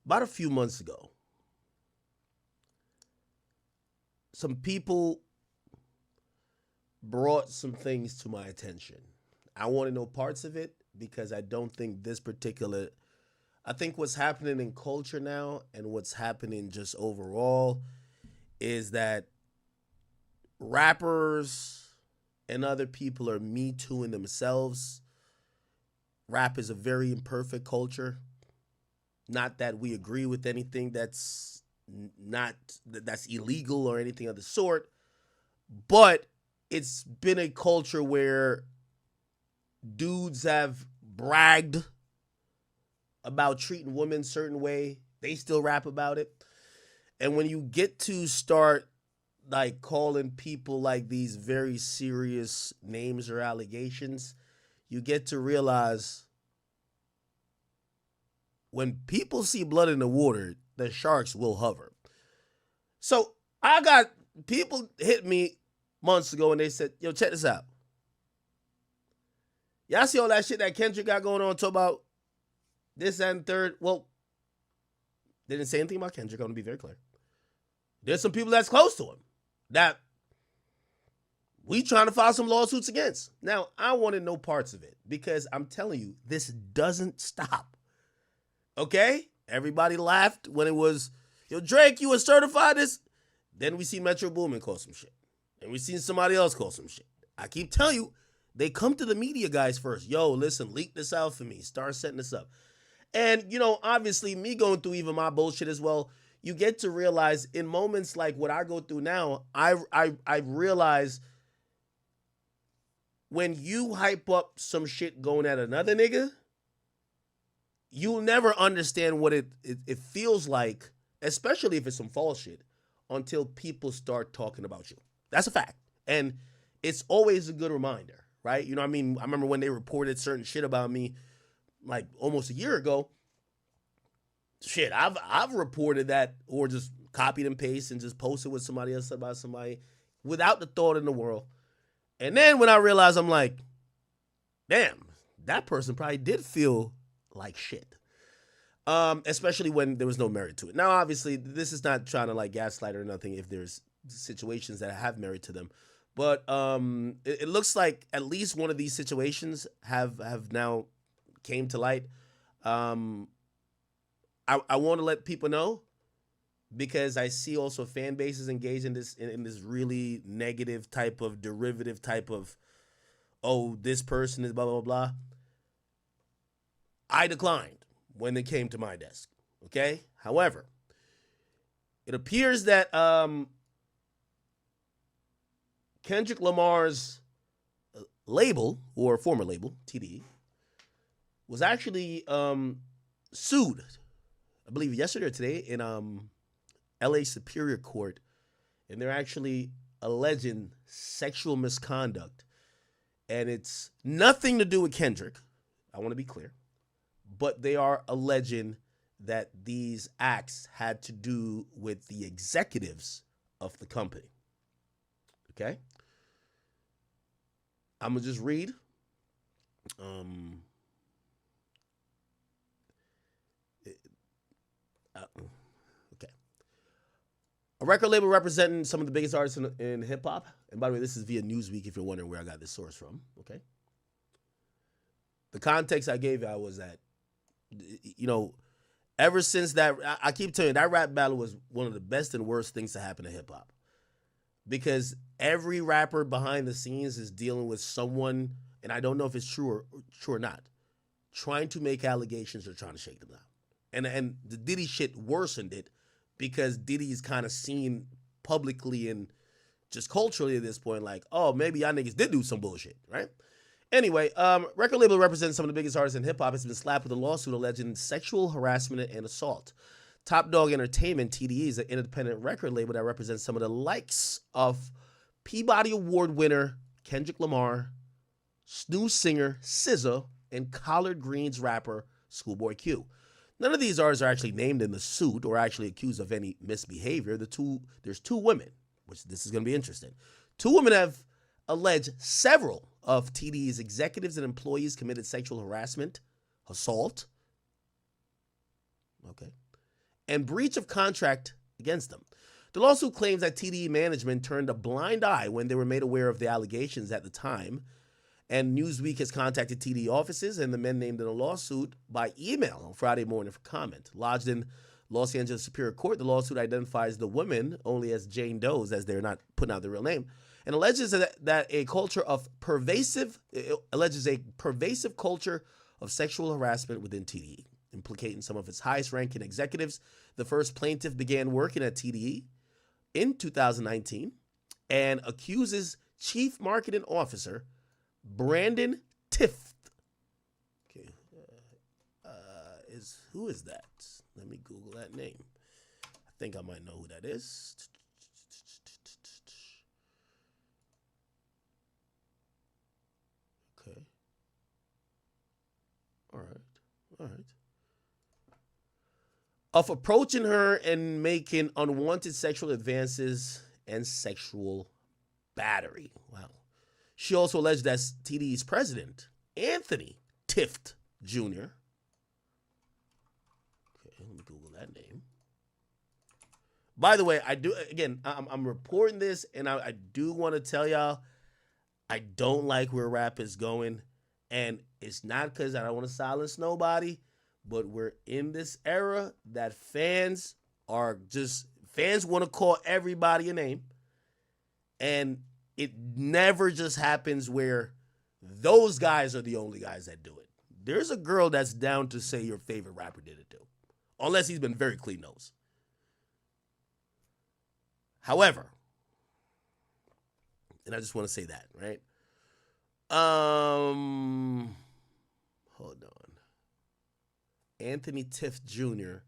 About a few months ago, some people brought some things to my attention. I want to know parts of it because I don't think this particular. I think what's happening in culture now and what's happening just overall is that rappers and other people are me tooing themselves. Rap is a very imperfect culture. Not that we agree with anything not that's illegal or anything of the sort, but it's been a culture where dudes have bragged about treating women a certain way. They still rap about it. And when you get to start like calling people like these very serious names or allegations, you get to realize when people see blood in the water, the sharks will hover. So I got people hit me months ago and they said, yo, check this out. Y'all see all that shit that Kendrick got going on, talk about this and third? Well, they didn't say anything about Kendrick. I'm going to be very clear. There's some people that's close to him that we trying to file some lawsuits against. Now, I wanted no parts of it because I'm telling you, this doesn't stop. Okay? Everybody laughed when it was, yo, Drake, you a certified this? Then we see Metro Boomin call some shit. And we seen somebody else call some shit. I keep telling you, they come to the media guys first. Yo, listen, leak this out for me. Start setting this up. And, obviously, me going through even my bullshit as well, you get to realize in moments like what I go through now, I realize when you hype up some shit going at another nigga, you'll never understand what it feels like, especially if it's some false shit, until people start talking about you. That's a fact. And it's always a good reminder, right? You know what I mean? I remember when they reported certain shit about me like almost a year ago. Shit, I've reported that or just copied and pasted and just posted with somebody else about somebody without the thought in the world. And then when I realized, I'm like, damn, that person probably did feel like shit. Especially when there was no merit to it. Now, obviously, this is not trying to like gaslight or nothing if there's situations that have merit to them. But it looks like at least one of these situations have now came to light. I want to let people know because I see also fan bases engaged in this really negative type of derivative type of, oh, this person is blah, blah, blah. I declined when it came to my desk. Okay? However, it appears that Kendrick Lamar's label, or former label, TDE, was actually sued, I believe yesterday or today, in LA Superior Court, and they're actually alleging sexual misconduct. And it's nothing to do with Kendrick, I want to be clear, but they are alleging that these acts had to do with the executives of the company. Okay? I'm going to just read. Okay. A record label representing some of the biggest artists in hip hop. And by the way, this is via Newsweek if you're wondering where I got this source from. Okay. The context I gave you was that, ever since that, I keep telling you, that rap battle was one of the best and worst things to happen to hip hop. Because every rapper behind the scenes is dealing with someone, and I don't know if it's true or not, trying to make allegations or trying to shake them down. And the Diddy shit worsened it because Diddy's kind of seen publicly and just culturally at this point like, oh, maybe y'all niggas did do some bullshit, right? Anyway, record label represents some of the biggest artists in hip-hop has been slapped with a lawsuit alleging sexual harassment and assault. Top Dog Entertainment, TDE, is an independent record label that represents some of the likes of Peabody Award winner Kendrick Lamar, snooze singer SZA, and Collard Greens rapper Schoolboy Q. None of these artists are actually named in the suit or actually accused of any misbehavior. There's two women, which this is going to be interesting. Two women have alleged several of TDE's executives and employees committed sexual harassment, assault. Okay. and breach of contract against them. The lawsuit claims that TDE management turned a blind eye when they were made aware of the allegations at the time, and Newsweek has contacted TDE offices and the men named in the lawsuit by email on Friday morning for comment. Lodged in Los Angeles Superior Court, the lawsuit identifies the women only as Jane Does, as they're not putting out their real name, and alleges that a pervasive culture of sexual harassment within TDE, implicating some of its highest-ranking executives. The first plaintiff began working at TDE in 2019 and accuses Chief Marketing Officer Brandon Tift. Okay, who is that? Let me Google that name. I think I might know who that is. Okay. All right. Of approaching her and making unwanted sexual advances and sexual battery. Wow. She also alleged that TDE's president, Anthony Tift Jr. Okay, let me Google that name. By the way, I'm reporting this, and I do want to tell y'all, I don't like where rap is going, and it's not because I don't want to silence nobody, but we're in this era that fans want to call everybody a name, and it never just happens where those guys are the only guys that do it. There's a girl that's down to say your favorite rapper did it too, unless he's been very clean nose. However, and I just want to say that, right? Hold on. Anthony Tift Jr.